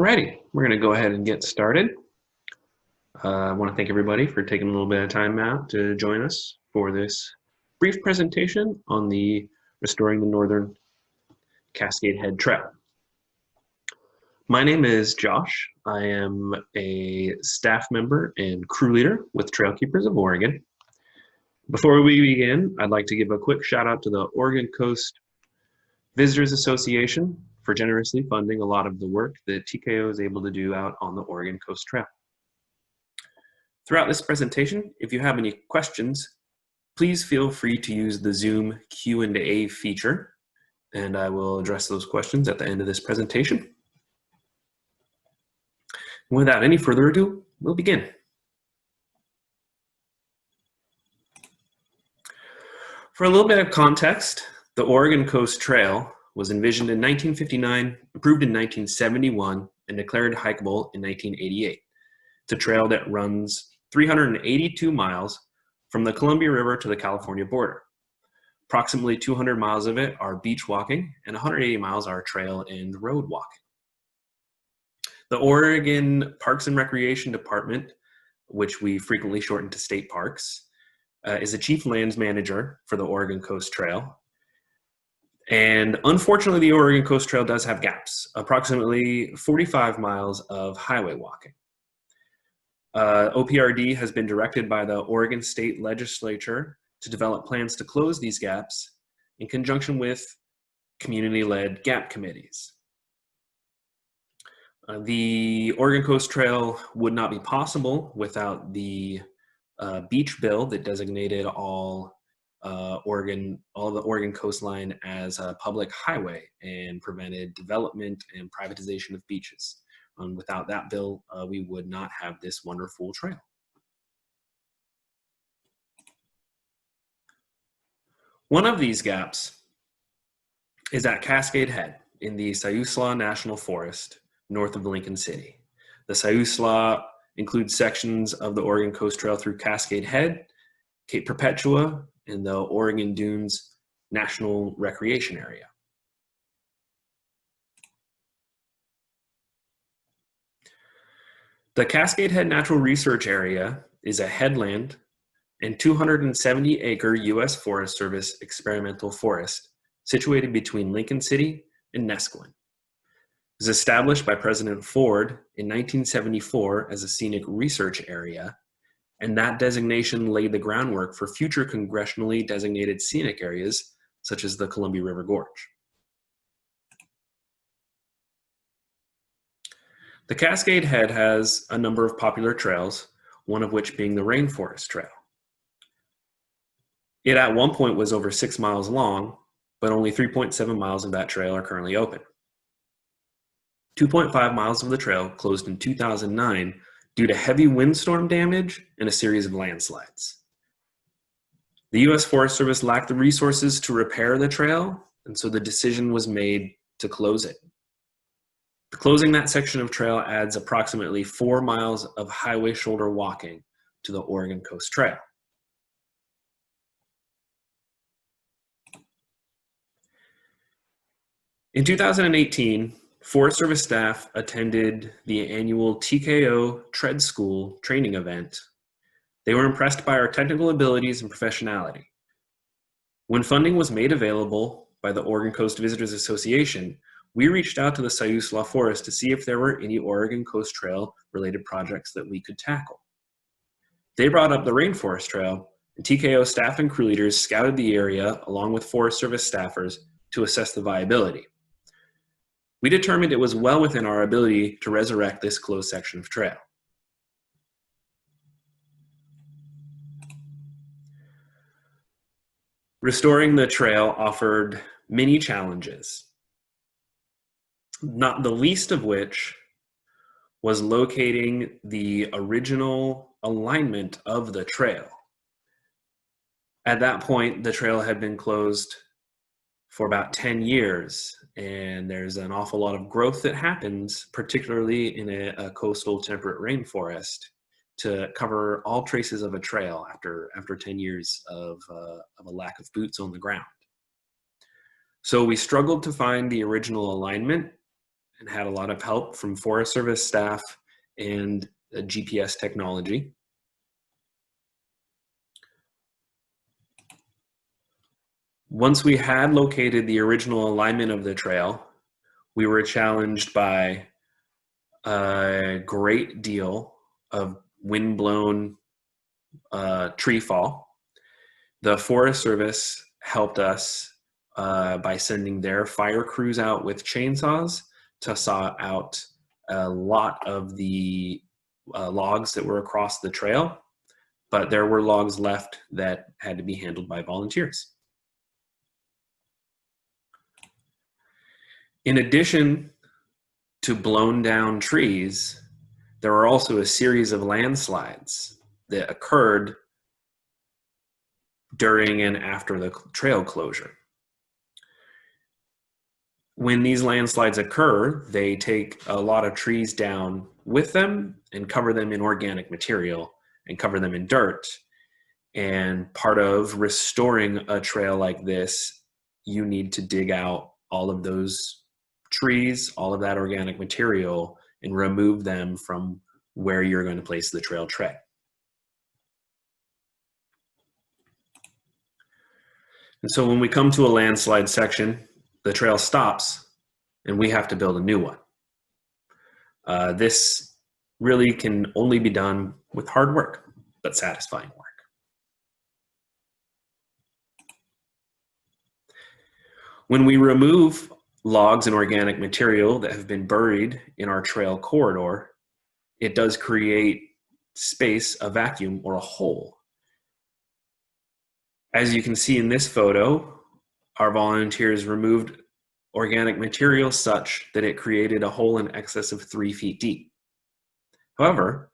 Alrighty, we're going to go ahead and get started. I want to thank everybody for taking a little bit of time out to join us for this brief presentation on the Restoring the Northern Cascade Head Trail. My name is Josh. I am a staff member and crew leader with Trailkeepers of Oregon. Before we begin, I'd like to give a quick shout out to the Oregon Coast Visitors Association for generously funding a lot of the work that TKO is able to do out on the Oregon Coast Trail. Throughout this presentation, if you have any questions, please feel free to use the Zoom Q&A feature, and I will address those questions at the end of this presentation. Without any further ado, we'll begin. For a little bit of context, the Oregon Coast Trail was envisioned in 1959, approved in 1971, and declared hikeable in 1988. It's a trail that runs 382 miles from the Columbia River to the California border. Approximately 200 miles of it are beach walking, and 180 miles are trail and road walking. The Oregon Parks and Recreation Department, which we frequently shorten to state parks, is the chief lands manager for the Oregon Coast Trail. And unfortunately, the Oregon Coast Trail does have gaps, approximately 45 miles of highway walking. OPRD has been directed by the Oregon State Legislature to develop plans to close these gaps in conjunction with community-led gap committees. The Oregon Coast Trail would not be possible without the beach bill that designated all the Oregon coastline as a public highway and prevented development and privatization of beaches. Without that bill, we would not have this wonderful trail. One of these gaps is at Cascade Head in the Siuslaw National Forest, north of Lincoln City. The Siuslaw includes sections of the Oregon Coast Trail through Cascade Head, Cape Perpetua, and the Oregon Dunes National Recreation Area. The Cascade Head Natural Research Area is a headland and 270-acre U.S. Forest Service experimental forest situated between Lincoln City and Neskowin. It was established by President Ford in 1974 as a scenic research area, and that designation laid the groundwork for future congressionally designated scenic areas such as the Columbia River Gorge. The Cascade Head has a number of popular trails, one of which being the Rainforest Trail. It at one point was over 6 miles long, but only 3.7 miles of that trail are currently open. 2.5 miles of the trail closed in 2009 due to heavy windstorm damage and a series of landslides. The U.S. Forest Service lacked the resources to repair the trail, and so the decision was made to close it. Closing that section of trail adds approximately 4 miles of highway shoulder walking to the Oregon Coast Trail. In 2018, Forest Service staff attended the annual TKO Tread School training event. They were impressed by our technical abilities and professionality. When funding was made available by the Oregon Coast Visitors Association, we reached out to the Siuslaw Forest to see if there were any Oregon Coast Trail related projects that we could tackle. They brought up the Rainforest Trail, and TKO staff and crew leaders scouted the area along with Forest Service staffers to assess the viability. We determined it was well within our ability to resurrect this closed section of trail. Restoring the trail offered many challenges, not the least of which was locating the original alignment of the trail. At that point, the trail had been closed for about 10 years, and there's an awful lot of growth that happens, particularly in a coastal temperate rainforest, to cover all traces of a trail after 10 years of a lack of boots on the ground. So we struggled to find the original alignment and had a lot of help from Forest Service staff and GPS technology. Once we had located the original alignment of the trail, we were challenged by a great deal of wind-blown tree fall. The Forest Service helped us by sending their fire crews out with chainsaws to saw out a lot of the logs that were across the trail, but there were logs left that had to be handled by volunteers. In addition to blown down trees, there were also a series of landslides that occurred during and after the trail closure. When these landslides occur, they take a lot of trees down with them and cover them in organic material and cover them in dirt. And part of restoring a trail like this, you need to dig out all of those trees, all of that organic material, and remove them from where you're going to place the trail tread. And so when we come to a landslide section, the trail stops and we have to build a new one. This really can only be done with hard work, but satisfying work. When we remove logs and organic material that have been buried in our trail corridor, it does create space, a vacuum, or a hole. As you can see in this photo, our volunteers removed organic material such that it created a hole in excess of 3 feet deep. However,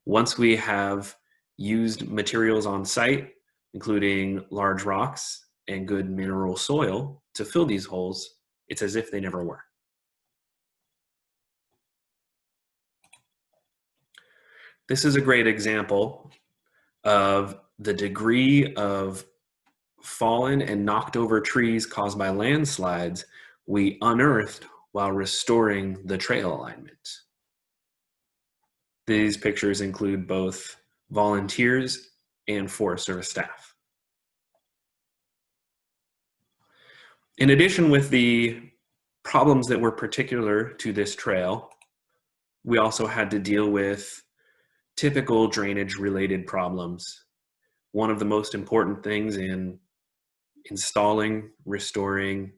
once we have used materials on site, including large rocks and good mineral soil to fill these holes, it's as if they never were. This is a great example of the degree of fallen and knocked over trees caused by landslides we unearthed while restoring the trail alignment. These pictures include both volunteers and Forest Service staff. In addition, with the problems that were particular to this trail, we also had to deal with typical drainage-related problems. One of the most important things in installing, restoring,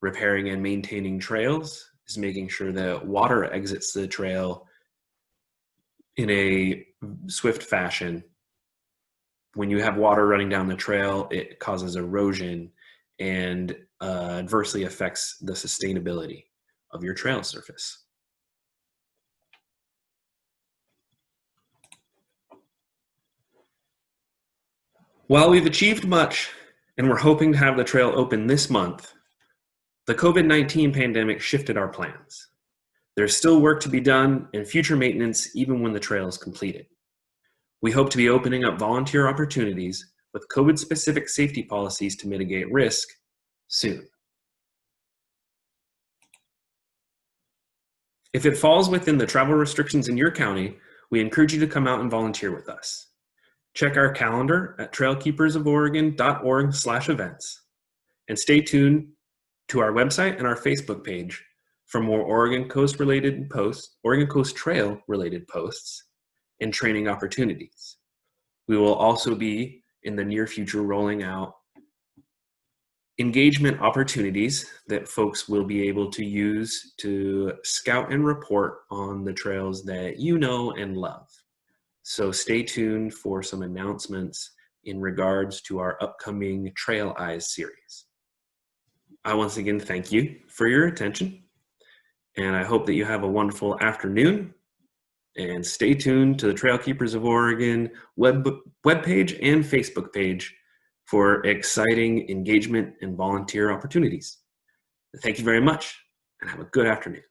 repairing, and maintaining trails is making sure that water exits the trail in a swift fashion. When you have water running down the trail, it causes erosion and adversely affects the sustainability of your trail surface. While we've achieved much and we're hoping to have the trail open this month, the COVID-19 pandemic shifted our plans. There's still work to be done and future maintenance even when the trail is completed. We hope to be opening up volunteer opportunities with COVID-specific safety policies to mitigate risk soon. If it falls within the travel restrictions in your county, we encourage you to come out and volunteer with us. Check our calendar at trailkeepersoforegon.org/events and stay tuned to our website and our Facebook page for more Oregon Coast related posts, Oregon Coast Trail related posts and training opportunities. We will also be in the near future rolling out engagement opportunities that folks will be able to use to scout and report on the trails that you know and love. So stay tuned for some announcements in regards to our upcoming Trail Eyes series. I once again thank you for your attention, and I hope that you have a wonderful afternoon, and stay tuned to the Trail Keepers of Oregon webpage and Facebook page for exciting engagement and volunteer opportunities. Thank you very much, and have a good afternoon.